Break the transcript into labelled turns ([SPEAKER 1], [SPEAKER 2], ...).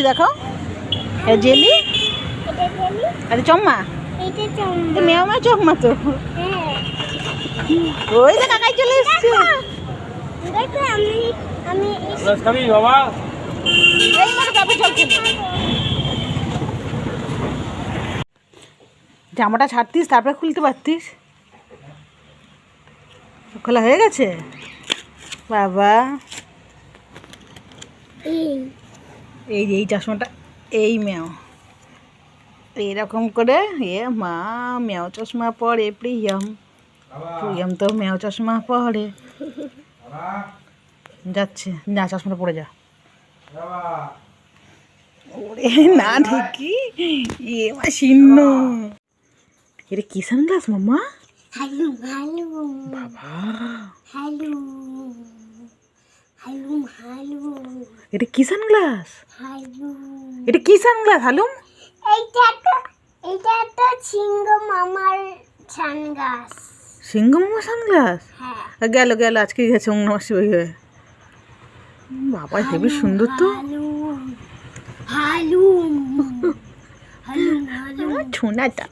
[SPEAKER 1] দেখো, জেলি আরে চম্মা, মেও মেও চম্মা তো। ওই যে কাকাই চলে এসছে। জামাটা ছাড়তিস তারপরে খুলতে পারতিস। খোলা হয়ে গেছে বাবা। এই যে এই চশমাটা, এই মেও এরকম করে এ মা মেও চশমা পরে প্রিয়ম, প্রিয়ম তো মেও চশমা পরে। যাচ্ছে না, চশমাটা পরে যা। ওরে না ঢেকি এ মা শীর্ণ। এটা কি সানগ্লাস মাম্মা?
[SPEAKER 2] হ্যালো হ্যালো
[SPEAKER 1] বাবা,
[SPEAKER 2] হ্যালো হ্যালো হ্যালো
[SPEAKER 1] এটা কি সানগ্লাস?
[SPEAKER 2] হ্যালো।
[SPEAKER 1] এটা কি সানগ্লাস হালুম?
[SPEAKER 2] এইটা তো সিংহ মামার সানগ্লাস।
[SPEAKER 1] সিংহ মামা সানগ্লাস?
[SPEAKER 2] হ্যাঁ।
[SPEAKER 1] গেল গেল, আজকে গেছে ওং নমঃ শিবায় হয়ে। বাবা হেবি সুন্দর তো।
[SPEAKER 2] Hello hello hello
[SPEAKER 1] ছোনাটা